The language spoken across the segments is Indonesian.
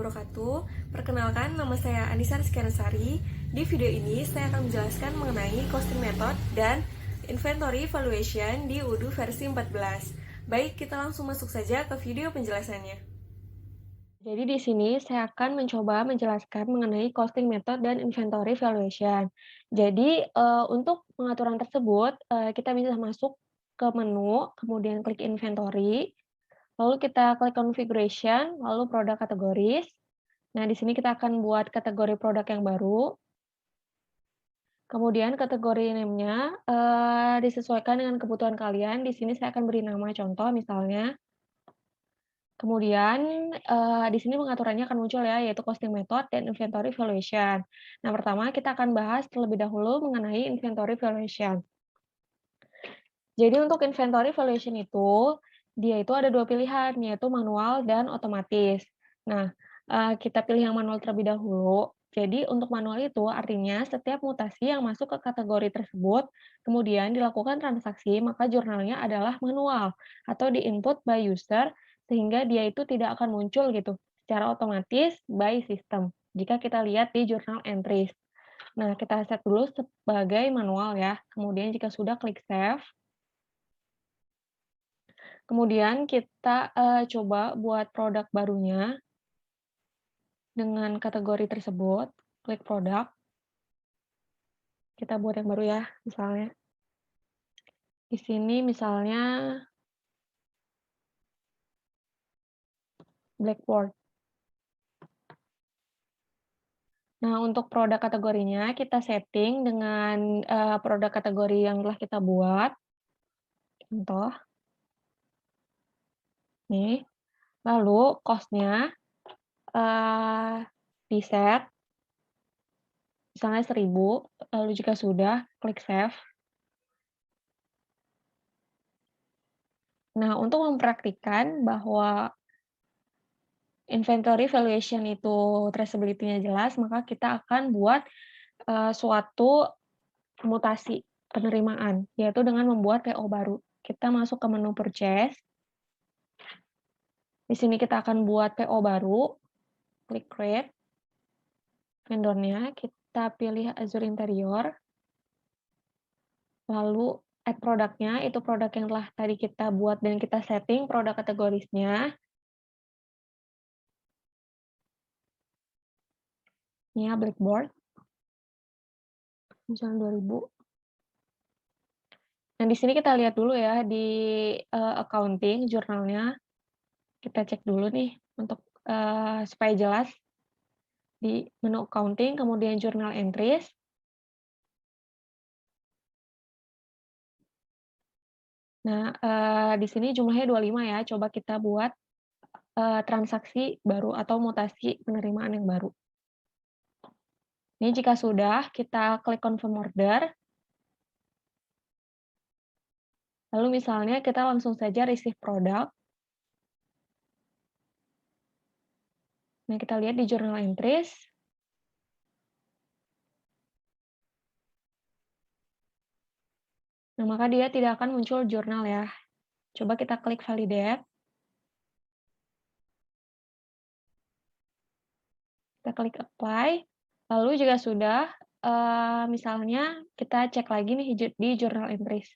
wabarakatuh. Perkenalkan, nama saya Anissa Rizky. Di video ini, saya akan menjelaskan mengenai costing method dan inventory valuation di Odoo versi 14. Baik, kita langsung masuk saja ke video penjelasannya. Jadi di sini saya akan mencoba menjelaskan mengenai costing method dan inventory valuation. Jadi untuk pengaturan tersebut, kita bisa masuk ke menu, kemudian klik inventory, lalu kita klik configuration, lalu product categories. Nah, di sini kita akan buat kategori produk yang baru. Kemudian kategori name-nya disesuaikan dengan kebutuhan kalian. Di sini saya akan beri nama contoh misalnya. Kemudian di sini pengaturannya akan muncul ya, yaitu costing method dan inventory valuation. Nah, pertama kita akan bahas terlebih dahulu mengenai inventory valuation. Jadi untuk inventory valuation itu, dia itu ada dua pilihan, yaitu manual dan otomatis. Nah, kita pilih yang manual terlebih dahulu. Jadi untuk manual itu artinya setiap mutasi yang masuk ke kategori tersebut, kemudian dilakukan transaksi, maka jurnalnya adalah manual atau di-input by user, sehingga dia itu tidak akan muncul gitu secara otomatis by system. Jika kita lihat di journal entries. Nah, kita set dulu sebagai manual ya. Kemudian jika sudah klik save. Kemudian kita, coba buat produk barunya dengan kategori tersebut, klik produk, kita buat yang baru ya, misalnya. Di sini misalnya Blackboard. Nah, untuk produk kategorinya kita setting dengan, produk kategori yang telah kita buat. Contoh. Nih. Lalu cost-nya, di-set misalnya 1.000, lalu jika sudah, klik save. Nah, untuk mempraktikkan bahwa inventory valuation itu traceability-nya jelas, maka kita akan buat, suatu mutasi penerimaan, yaitu dengan membuat PO baru. Kita masuk ke menu purchase. Di sini kita akan buat PO baru, klik create. Vendornya kita pilih Azure Interior. Lalu add produknya, itu produk yang telah tadi kita buat dan kita setting produk kategorisnya. Ini ya, Blackboard. Misalnya 2000. Nah, di sini kita lihat dulu ya di accounting jurnalnya. Kita cek dulu nih untuk supaya jelas di menu accounting, kemudian journal entries. Nah, di sini jumlahnya 25 ya. Coba kita buat transaksi baru atau mutasi penerimaan yang baru. Ini jika sudah, kita klik confirm order. Lalu misalnya kita langsung saja receive product. Nah, kita lihat di journal entries. Nah, maka dia tidak akan muncul jurnal ya. Coba kita klik validate. Kita klik apply. Lalu jika sudah, misalnya kita cek lagi nih di journal entries.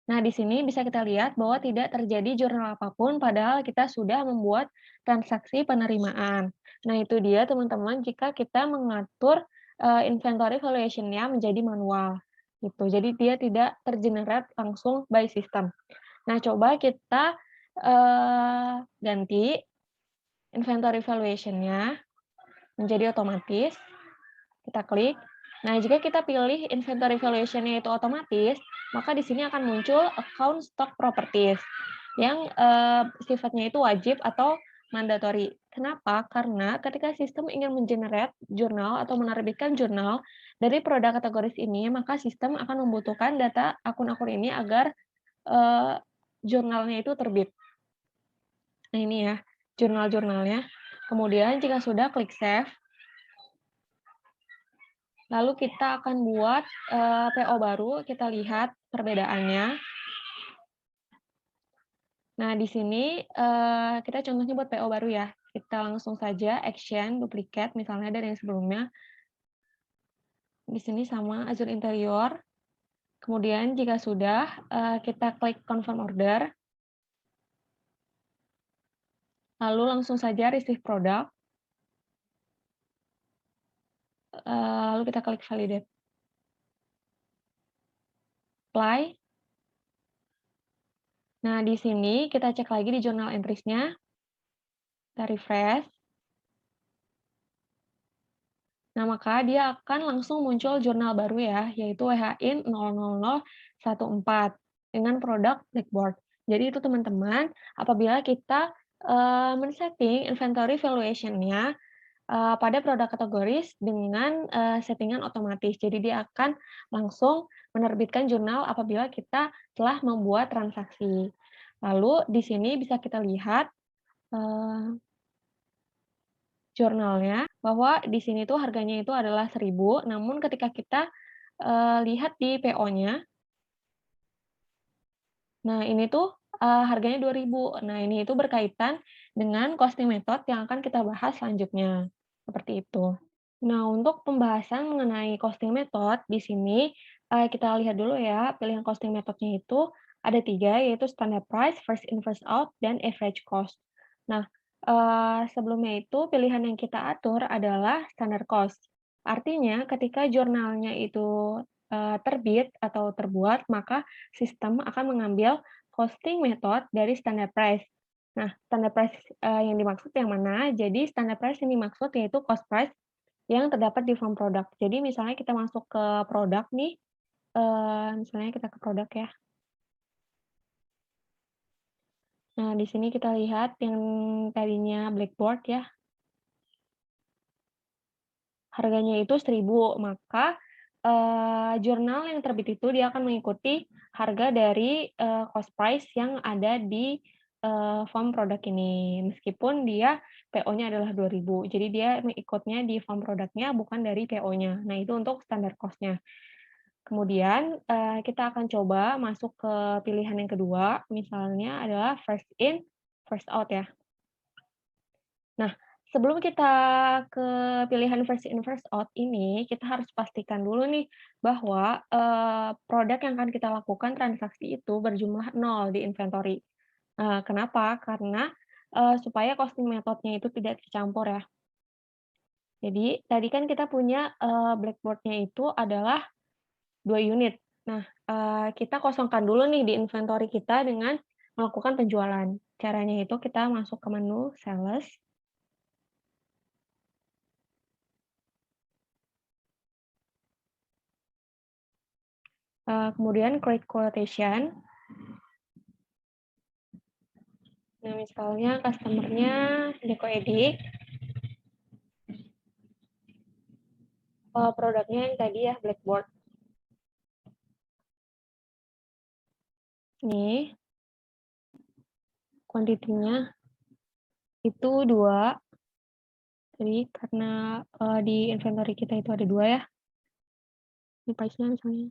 Nah, di sini bisa kita lihat bahwa tidak terjadi jurnal apapun padahal kita sudah membuat transaksi penerimaan. Nah, itu dia teman-teman jika kita mengatur inventory valuation-nya menjadi manual gitu. Jadi dia tidak tergenerate langsung by system. Nah, coba kita ganti inventory valuation-nya menjadi otomatis. Kita klik. Nah, jika kita pilih inventory valuation-nya itu otomatis, maka di sini akan muncul account stock properties yang sifatnya itu wajib atau mandatory. Kenapa? Karena ketika sistem ingin mengenerate jurnal atau menerbitkan jurnal dari produk kategoris ini, maka sistem akan membutuhkan data akun-akun ini agar jurnalnya itu terbit. Nah, ini ya, jurnal-jurnalnya. Kemudian jika sudah, klik save. Lalu kita akan buat PO baru, kita lihat perbedaannya. Nah, di sini, kita contohnya buat PO baru ya. Kita langsung saja action duplicate misalnya dari yang sebelumnya. Di sini sama Azure Interior. Kemudian jika sudah, kita klik confirm order, lalu langsung saja receive product, lalu kita klik validate, apply. Nah, di sini kita cek lagi di journal entries-nya, kita refresh. Nah, maka dia akan langsung muncul jurnal baru ya, yaitu WHIN 00014 dengan produk Blackboard. Jadi itu teman-teman, apabila kita men-setting inventory valuation-nya pada produk kategoris dengan settingan otomatis. Jadi dia akan langsung menerbitkan jurnal apabila kita telah membuat transaksi. Lalu di sini bisa kita lihat jurnalnya, bahwa di sini tuh harganya itu adalah 1.000, namun ketika kita, lihat di PO-nya, nah ini tuh, harganya 2.000. Nah ini itu berkaitan dengan costing method yang akan kita bahas selanjutnya, seperti itu. Nah, untuk pembahasan mengenai costing method, di sini, kita lihat dulu ya, pilihan costing methodnya itu ada 3, yaitu standard price, first in, first out, dan average cost. Nah, sebelumnya itu pilihan yang kita atur adalah standard cost. Artinya ketika jurnalnya itu, terbit atau terbuat, maka sistem akan mengambil costing method dari standard price. Nah, standard price, yang dimaksud yang mana? Jadi standard price yang dimaksud yaitu cost price yang terdapat di form produk. Jadi misalnya kita masuk ke produk nih, misalnya kita ke produk ya. Nah, di sini kita lihat yang tadinya Blackboard ya, harganya itu 1.000, maka, jurnal yang terbit itu dia akan mengikuti harga dari, cost price yang ada di, form produk ini. Meskipun dia PO-nya adalah 2.000, jadi dia mengikutnya di form produknya bukan dari PO-nya. Nah, itu untuk standar cost-nya. Kemudian, kita akan coba masuk ke pilihan yang kedua, misalnya adalah first in, first out ya. Nah, sebelum kita ke pilihan first in, first out ini, kita harus pastikan dulu nih bahwa, produk yang akan kita lakukan transaksi itu berjumlah 0 di inventory. Kenapa? Karena, supaya costing methodnya itu tidak tercampur ya. Jadi, tadi kan kita punya, blackboard-nya itu adalah 2 unit. Nah, kita kosongkan dulu nih di inventory kita dengan melakukan penjualan. Caranya itu kita masuk ke menu sales, kemudian create quotation. Nah, misalnya customer-nya Deco Edik, produknya yang tadi ya Blackboard. Nih, kuantitinya itu 2. Jadi karena, di inventory kita itu ada 2 ya, ini price-nya misalnya.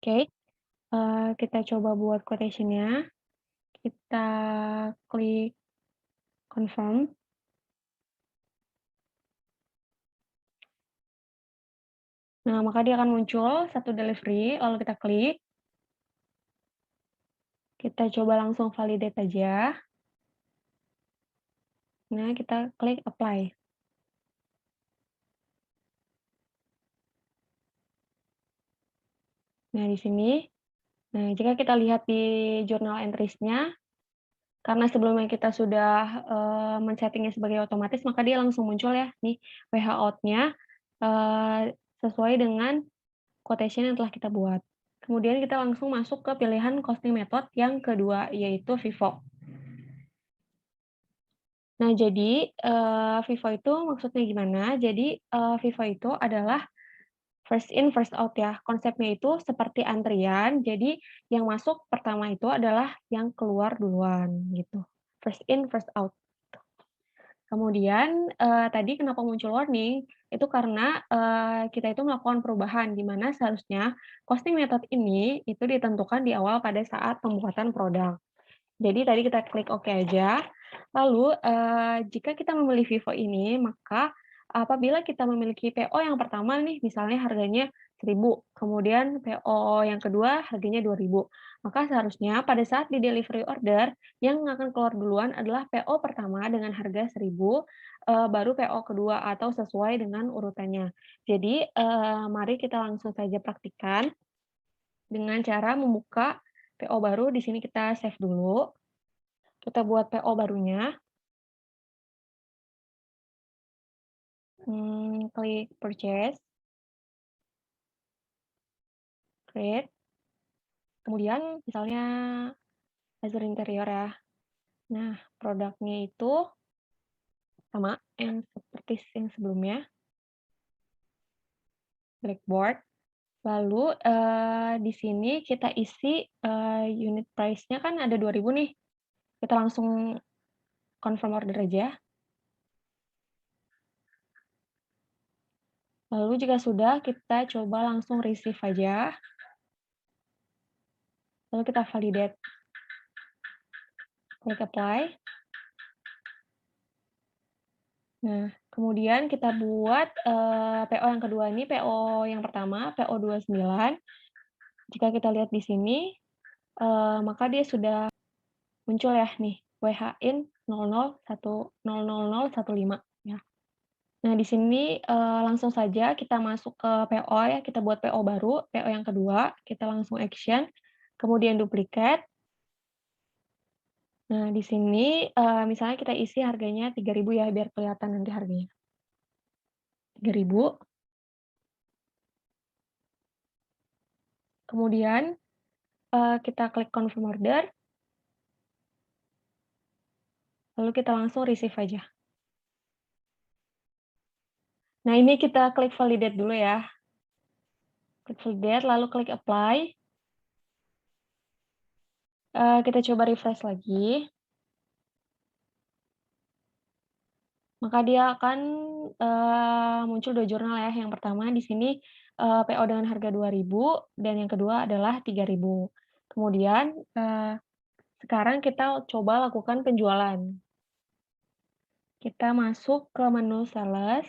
Oke, kita coba buat quotation-nya, kita klik confirm. Nah, maka dia akan muncul satu delivery, lalu kita klik, kita coba langsung validate aja. Nah, kita klik apply. Nah, di sini, nah jika kita lihat di journal entries-nya, karena sebelumnya kita sudah, men-setting-nya sebagai otomatis, maka dia langsung muncul ya, nih WH out-nya, sesuai dengan quotation yang telah kita buat. Kemudian kita langsung masuk ke pilihan costing method yang kedua, yaitu FIFO. Nah, jadi, FIFO itu maksudnya gimana? Jadi, FIFO itu adalah first in, first out ya. Konsepnya itu seperti antrian, jadi yang masuk pertama itu adalah yang keluar duluan, gitu. First in, first out. Kemudian, tadi kenapa muncul warning, itu karena, kita itu melakukan perubahan, di mana seharusnya costing method ini itu ditentukan di awal pada saat pembuatan produk. Jadi tadi kita klik oke aja, lalu, jika kita memilih Vivo ini, maka apabila kita memiliki PO yang pertama nih, misalnya harganya 1.000, kemudian PO yang kedua harganya 2.000, maka seharusnya pada saat di-delivery order, yang akan keluar duluan adalah PO pertama dengan harga 1.000, baru PO kedua atau sesuai dengan urutannya. Jadi, mari kita langsung saja praktikkan dengan cara membuka PO baru, di sini kita save dulu. Kita buat PO barunya, klik purchase, create, kemudian misalnya Azure Interior ya. Nah, produknya itu sama yang seperti yang sebelumnya, Blackboard. Lalu, di sini kita isi, unit price-nya kan ada 2.000 nih, kita langsung confirm order aja. Lalu jika sudah, kita coba langsung receive aja, lalu kita validate, klik apply. Nah, kemudian kita buat, PO yang kedua ini, PO yang pertama, PO 29. Jika kita lihat di sini, maka dia sudah muncul ya nih, WHIN 00100015 ya. Nah, di sini, langsung saja kita masuk ke PO ya, kita buat PO baru, PO yang kedua, kita langsung action, kemudian duplicate. Nah, di sini, misalnya kita isi harganya 3.000 ya, biar kelihatan nanti harganya. 3.000. Kemudian, kita klik confirm order, lalu kita langsung receive aja. Nah, ini kita klik validate dulu ya. Klik validate, lalu klik apply. Kita coba refresh lagi. Maka dia akan, muncul 2 jurnal ya. Yang pertama di sini, PO dengan harga 2.000 dan yang kedua adalah 3.000. Kemudian, sekarang kita coba lakukan penjualan. Kita masuk ke menu sales,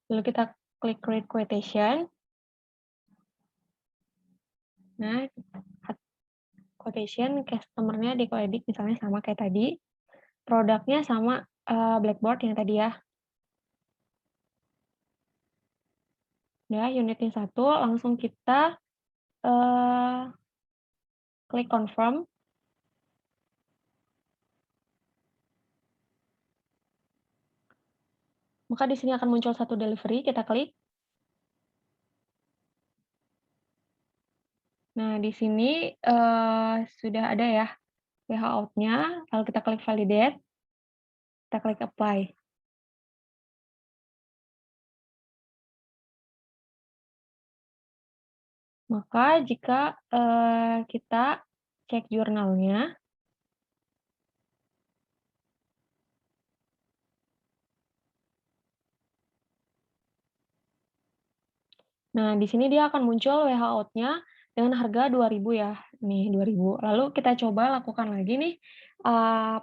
lalu kita klik create quotation. Nah, quotation customer-nya di-edit misalnya sama kayak tadi, produknya sama, Blackboard yang tadi ya. Ya, unitnya 1, langsung kita, eee, klik confirm. Maka di sini akan muncul 1 delivery, kita klik. Nah, di sini, sudah ada ya WH out-nya, lalu kita klik validate, kita klik apply. Maka jika, kita cek jurnalnya, nah di sini dia akan muncul WH out-nya dengan harga 2.000 ya, nih 2.000. Lalu kita coba lakukan lagi nih,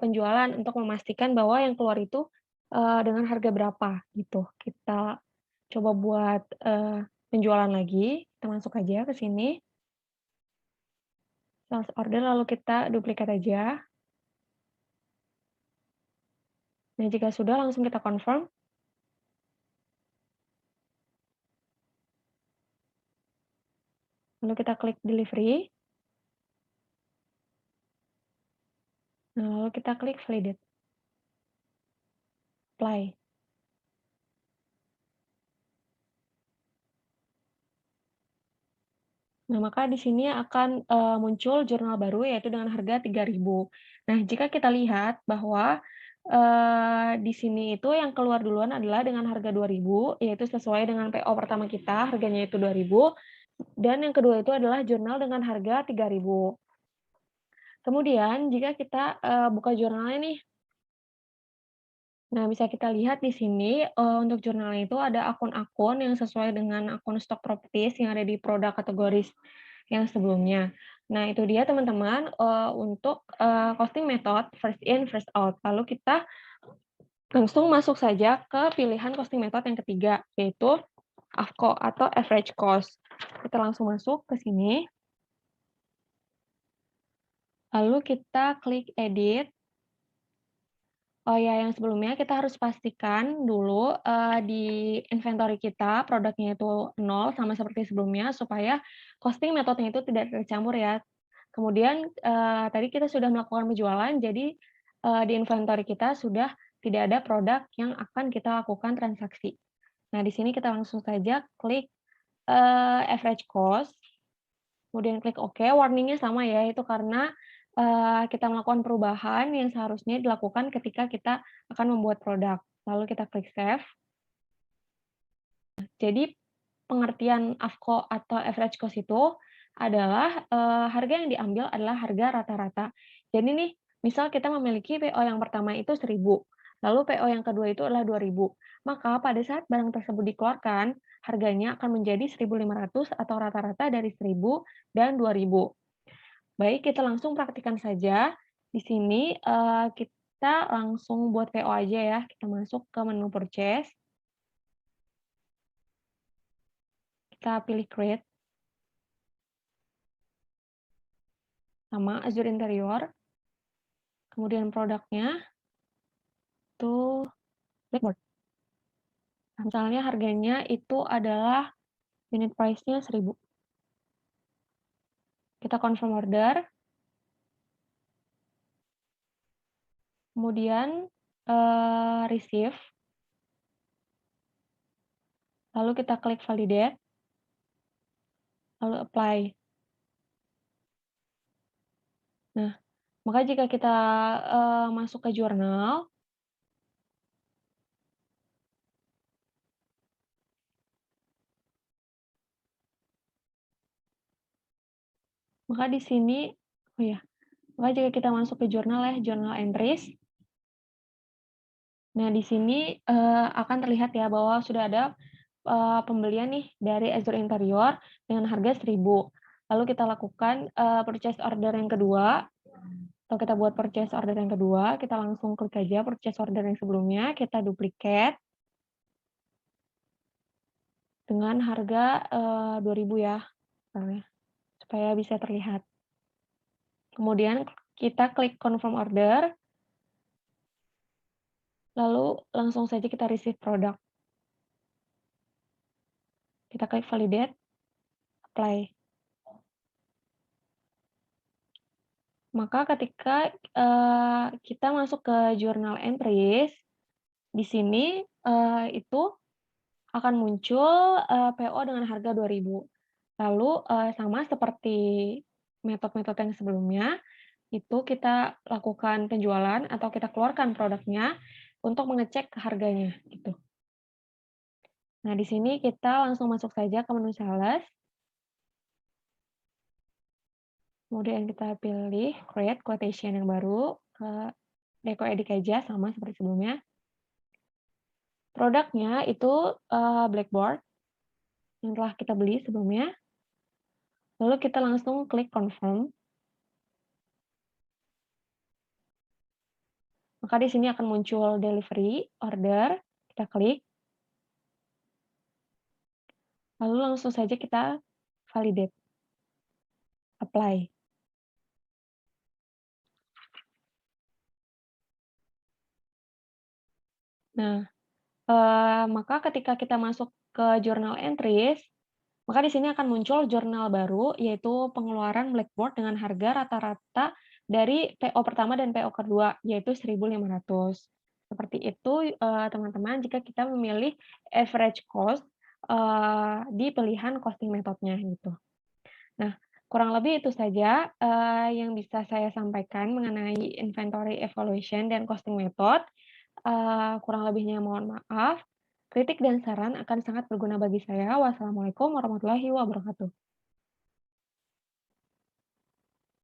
penjualan untuk memastikan bahwa yang keluar itu, dengan harga berapa gitu. Kita coba buat, penjualan lagi, kita masuk aja ke sini, sales order lalu kita duplikat aja. Nah, jika sudah langsung kita confirm, lalu kita klik delivery, nah lalu kita klik validate, apply. Nah, maka di sini akan, muncul jurnal baru yaitu dengan harga 3.000. Nah, jika kita lihat bahwa, di sini itu yang keluar duluan adalah dengan harga 2.000 yaitu sesuai dengan PO pertama kita, harganya itu 2.000 dan yang kedua itu adalah jurnal dengan harga 3.000. Kemudian jika kita, buka jurnalnya nih, nah bisa kita lihat di sini, untuk jurnalnya itu ada akun-akun yang sesuai dengan akun stok properties yang ada di produk kategoris yang sebelumnya. Nah itu dia teman-teman, untuk, costing method first in first out. Lalu kita langsung masuk saja ke pilihan costing method yang ketiga, yaitu AFCO atau average cost. Kita langsung masuk ke sini, lalu kita klik edit. Oh ya, yang sebelumnya kita harus pastikan dulu, di inventory kita produknya itu nol sama seperti sebelumnya supaya costing metodenya itu tidak tercampur ya. Kemudian, tadi kita sudah melakukan penjualan jadi, di inventory kita sudah tidak ada produk yang akan kita lakukan transaksi. Nah, di sini kita langsung saja klik, average cost. Kemudian klik OK, warningnya sama ya, itu karena, kita melakukan perubahan yang seharusnya dilakukan ketika kita akan membuat produk. Lalu kita klik save. Jadi pengertian AFCO atau average cost itu adalah, harga yang diambil adalah harga rata-rata. Jadi nih, misal kita memiliki PO yang pertama itu 1.000, lalu PO yang kedua itu adalah 2.000. Maka pada saat barang tersebut dikeluarkan, harganya akan menjadi 1.500 atau rata-rata dari 1.000 dan 2.000. Baik, kita langsung praktikkan saja. Di sini, kita langsung buat PO aja ya. Kita masuk ke menu purchase, kita pilih create, sama Azure Interior, kemudian produknya itu Blackboard. Nah, misalnya harganya itu adalah unit price-nya 1.000. Kita confirm order, kemudian, receive, lalu kita klik validate, lalu apply. Nah, maka jika kita, masuk ke jurnal, maka di sini oh ya, maka jika kita masuk ke jurnal ya, journal entries. Nah, di sini, akan terlihat ya bahwa sudah ada, pembelian nih dari Azure Interior dengan harga 1.000. Lalu kita lakukan, purchase order yang kedua, atau kita buat purchase order yang kedua, kita langsung klik aja purchase order yang sebelumnya, kita duplicate dengan harga, 2.000 ya, misalnya, supaya bisa terlihat. Kemudian kita klik confirm order, lalu langsung saja kita receive produk. Kita klik validate, apply. Maka ketika, kita masuk ke journal entries, di sini, itu akan muncul, PO dengan harga 2.000. Lalu, sama seperti metode-metode yang sebelumnya, itu kita lakukan penjualan atau kita keluarkan produknya untuk mengecek harganya, gitu. Nah, di sini kita langsung masuk saja ke menu sales, kemudian kita pilih create quotation yang baru, deco edit aja sama seperti sebelumnya. Produknya itu, Blackboard yang telah kita beli sebelumnya, lalu kita langsung klik confirm. Maka di sini akan muncul delivery order, kita klik, lalu langsung saja kita validate, apply. Nah, maka ketika kita masuk ke journal entries, maka di sini akan muncul jurnal baru, yaitu pengeluaran Blackboard dengan harga rata-rata dari PO pertama dan PO kedua, yaitu 1.500. Seperti itu, teman-teman, jika kita memilih average cost, di pilihan costing metode-nya, gitu. Nah, kurang lebih itu saja, yang bisa saya sampaikan mengenai inventory evaluation dan costing method. Kurang lebihnya mohon maaf. Kritik dan saran akan sangat berguna bagi saya. Wassalamualaikum warahmatullahi wabarakatuh.